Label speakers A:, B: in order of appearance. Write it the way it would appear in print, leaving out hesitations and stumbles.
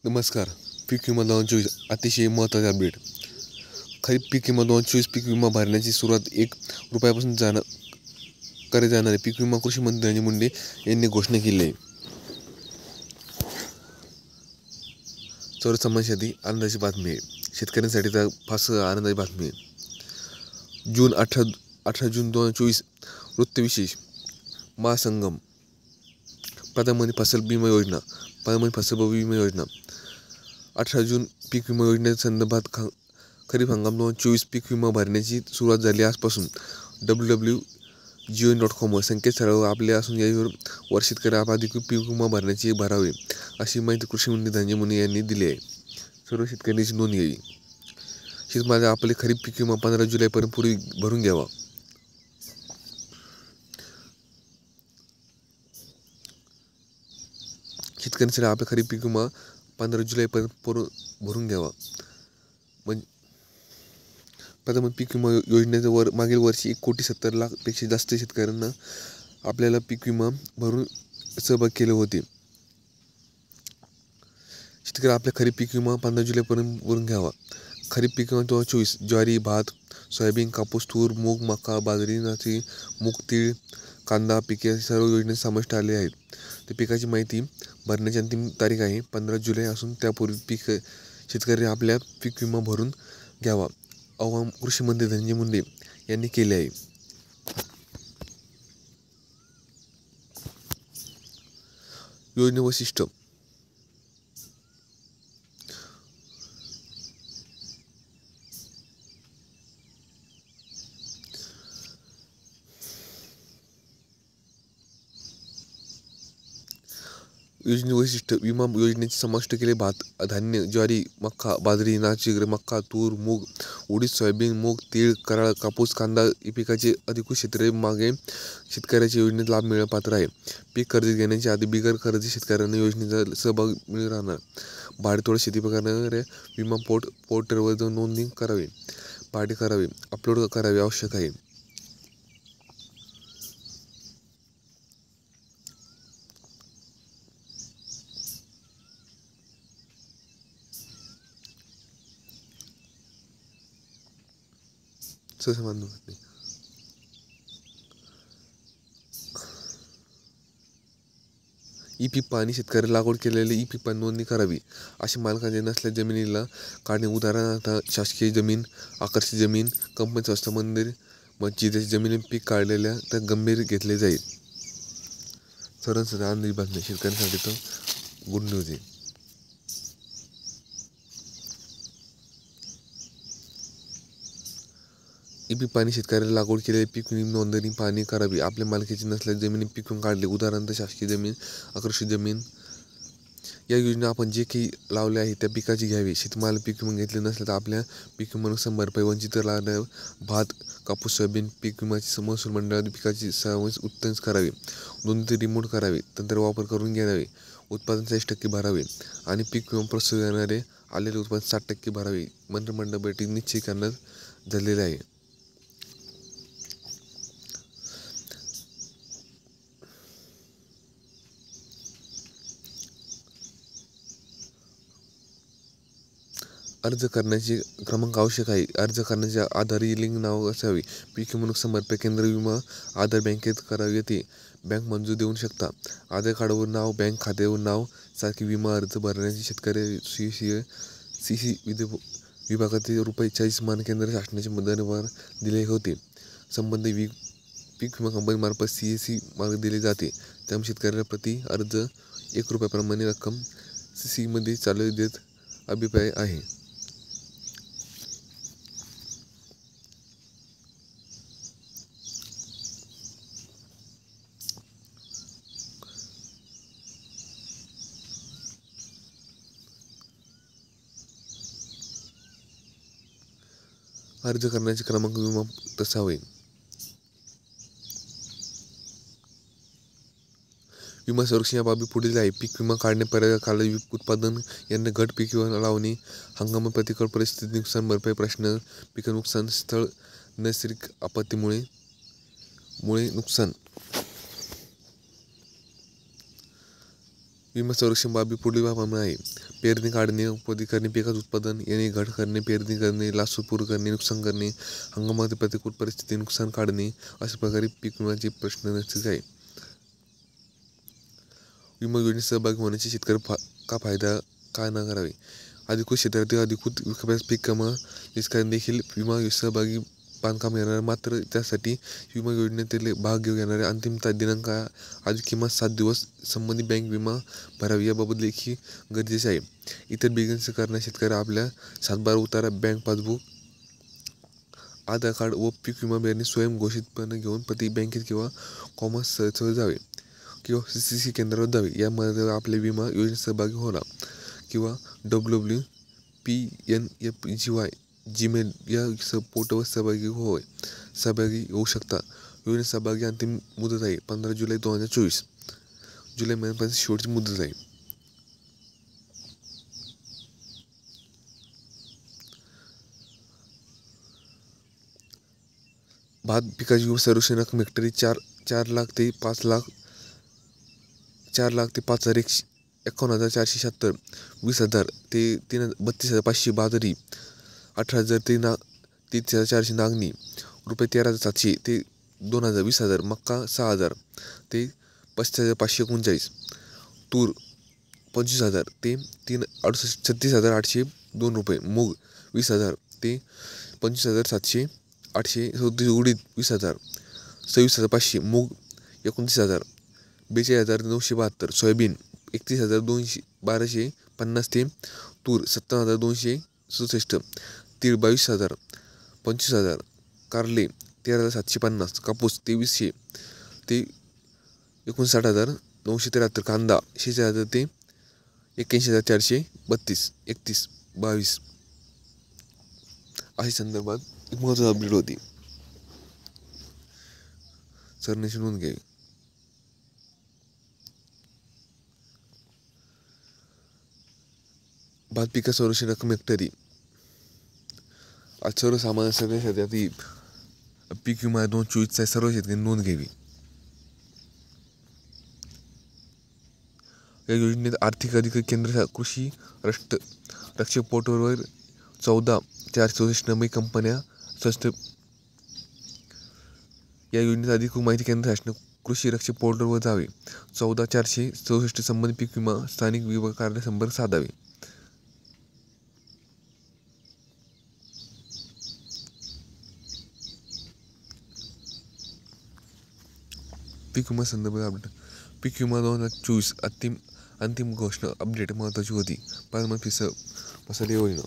A: नमस्कार. पीक विमा 2024 अतिशय महत्त्वाचे अपडेट. खरीप पीक विमा 2024 पीक विमा भरण्याची सुरुवात ₹1 करे जाणार आहे. पीक विमा कृषी मंत्री धनंजय मुंडे यांनी घोषणा केली आहे. सर्वसामान्यांसाठी आनंदाची बातमी आहे. शेतकऱ्यांसाठी तर फार आनंदाची बातमी आहे. 18 जून 2024 वृत्तविशेष. महासंगम. प्रधानमंत्री फसल विमा योजना. प्रधानमंत्री फसल विमा योजना 18 जून पीक विमा योजनेसंदर्भात खरीप हंगाम 2024 पीक विमा भरण्याची सुरुवात झाली. आजपासून www.gov.in वर संकेतस्थळावर आपले असून यावर शेतकरी अधिकृत पीक विमा भरावे अशी माहिती कृषी मंत्री धनंजय मुंडे यांनी दिली आहे. सर्व शेतकऱ्यांची नोंद घ्यावी. शेतमालाला आपले खरीप पीक विमा 15 जुलैपर्यंत पूर्वी भरून घ्यावा. शेतकऱ्यांसाठी आपला खरीप पीक विमा 15 जुलैपर्यंत भरून घ्यावा. प्रधानमंत्री पीक विमा योजनेच्या मागील वर्षी 1,70,00,000 जास्त शेतकऱ्यांना आपल्याला पीक विमा भरून सहभाग केले होते. शेतकरी आपला खरीप पीक विमा 15 जुलैपर्यंत भरून घ्यावा. खरीप पीक विमा 2024 ज्वारी, भात, सोयाबीन, कापूस, तूर, मूग, मका, बाजरी, नाचणी, मूग, तीळ, कांदा पिके सर्व योजनेत समाविष्ट आले आहेत. त्या पिकाची माहिती भरण्याची अंतिम तारीख आहे 15 जुलै असून त्यापूर्वी शेतकरी आपल्या पीक विमा भरून घ्यावा. आवाहन कृषी मंत्री धनंजय मुंडे यांनी केले आहे. योजना वैशिष्ट्य. विमा योजनेचे समाविष्ट केले भात, धान्य, ज्वारी, मका, बाजरी, नाचणी, मका, तूर, मूग, उडीद, सोयाबीन, मूग, तीळ, कराळ, कापूस, कांदा या पिकाचे अधिकृत क्षेत्रीय मागे शेतकऱ्याच्या योजनेत लाभ मिळण्यास पात्र आहे. पीक कर्ज घेण्याच्या आधी बिगर कर्ज शेतकऱ्यांना योजनेचा सहभाग मिळू राहणार. भाडेतोड शेती करणाऱ्या विमा पोर्टलवर जाऊन नोंदणी करावी, भाडे करावे, अपलोड करावे आवश्यक आहे. ई पीक पाहणी. शेतकऱ्याला लागवड केलेल्या ई पीक पाहणी नोंदणी करावी. अशा मालकाचे नसलेल्या जमिनीला काढणे. उदाहरणार्थ शासकीय जमीन, आकर्षित जमीन, कंपनी, संस्था, मंदिर, मस्जिद याच्या जमिनी पीक काढलेल्या तर गंभीर घेतले जाईल. सर्वांसाठी आनंदाची बातमी. शेतकऱ्यांसाठी तर गुड न्यूज आहे. ई पीक पाहणी. शेतकऱ्याला लागवड केलेल्या पीक नोंदणी पाहणी करावी. आपल्या मालकीचे नसलेल्या जमिनी पीक काढले. उदाहरणार्थ शासकीय जमीन, आकर्षित जमीन. या योजना आपण जे काही लावले आहे त्या पिकाची घ्यावी. शेतमाल पीक विमा घेतले नसले तर आपल्या पीक विमा नुकसान भरपाई वंचित राहणाऱ्या भात, कापूस, सोयाबीन पीक विम्याची महसूल मंडळात पिकाची समावेश उत्पन्न करावे. नोंदणी रिमोट करावे. तंत्र वापर करून घ्यावे. उत्पादन 40% भरावे आणि पीक विमा प्रोत्साहन देणारे आलेले उत्पादन 60% भरावे. मंत्रिमंडळ बैठकीत निश्चित करण्यात झालेले आहे. अर्ज करण्याचे क्रमांक आवश्यक आहे. अर्ज करण्याच्या आधारे लिंक नाव असावे. पीक विमा नुकसान भरपाई केंद्र विमा आधार बँकेत करावे येते. बँक मंजूर देऊ शकता. आधार कार्डवर नाव, बँक खात्यावर नाव सारखे विमा अर्ज भरण्याचे शेतकरी CC विभागातील ₹40 मानक केंद्र शासनाच्या मदतीवर दिले होते. संबंधित पीक विमा कंपनीमार्फत CAC मार्ग दिले जाते. त्यामुळे शेतकऱ्याला प्रति अर्ज ₹1 प्रमाणे रक्कम CC मध्ये चालू देत अभिप्राय आहे. अर्ज करण्याचे क्रमांक विमा तसावे. विमा संरक्षण या बाबी पुढील आहे. पीक विमा काढणे, पर्याय कालावधी, उत्पादन, यंत्र, गट पीक विमा लावणे, हंगाम प्रतिकूल परिस्थिती, नुकसान भरपाई प्रश्न, पीक नुकसान, स्थळ, नैसर्गिक आपत्तीमुळे नुकसान. विमा संरक्षण बाबी पुढील प्रमाणे आहे. पेरणी, काढणे, उपदी करणे, पिकाचे उत्पादन, येणे, घट करणे, पेरणी करणे, लासूर पूर करणे, नुकसान करणे, हंगामामध्ये प्रतिकूल परिस्थिती, नुकसान काढणे, अशा प्रकारे पीक विम्याचे प्रश्न नैसर्गिक आहे. विमा योजनेत सहभागी होण्याचे शेतकरी का फायदा काय न करावे? अधिकृत क्षेत्रातील अधिकृत विकास पीक विमा शेतकऱ्यांना देखील विमा सहभागी बांधकाम येणार, मात्र त्यासाठी विमा योजनेतील भाग घेऊ येणाऱ्या अंतिम दिनांक आधी किमान 7 दिवस संबंधित बँक विमा भरावी याबाबत लेखी गरजेचे आहे. इतर बिगिनर्स करणारे शेतकरी आपल्या 7/12 उतारा, बँक पासबुक, आधार कार्ड व पीक विमा बियाणे स्वयं घोषितपणे घेऊन प्रति बँकेत किंवा कॉमर्स सहल जावे किंवा CCC केंद्रावर जावे. यामध्ये आपल्या विमा योजनेत सहभागी होला किंवा www.pnfgy gmail या पोर्टलवर सहभागी होऊ शकता. योजनेत सहभागी अंतिम मुदत आहे 15 जुलै 2024. जुलै महिन्यापर्यंत शेवटची मुदत आहे. भात पिकाची सर्वोच्च रक्कम हेक्टरी 4 लाख ते 5 लाख 4,05,151,476, 20,000 ते 32,500 बाजरी, 18,000 ते 30,400 नागणी, रुपये 13,700 ते 2,000, 20,000 मक्का, 6,000 ते 35,539, तूर 25,000 ते 36,802 रुपये, मूग 20,000 ते 25,700 उडीद 20,000, 26,500 मूग, 29,000, 42,972 सोयाबीन, 31,250 ते तूर, 57,267 तीळ, 22,000, 25,000 कारले, 13,750 कापूस, 2300 ते 59,973 कांदा, 86,000 ते 81,432 31 22 अशा संदर्भात एक महत्त्वाची अपडेट होती. सरण्याची नोंद घ्यावी. भात पिका संरक्षण रक्कम हेक्टरी आज सर्वसामान्य सगळ्यासाठी पीक विमा 2024चा सर्व शेतकऱ्यांनी नोंद घ्यावी. या योजनेत आर्थिक अधिकारी केंद्र कृषी रक्षक पोर्टलवर 14,464 कंपन्या संस्थे. या योजनेत अधिक माहिती केंद्र शासन कृषी रक्षक पोर्टलवर जावे. 14,464 संबंधित पीक विमा स्थानिक विमा कार्यालय संपर्क साधावे. पीक विमा संदर्भात अपडेट. पीक विमा 2024 अंतिम घोषणा अपडेट महत्त्वाची होती. 5 महिने फीस बसले होईना.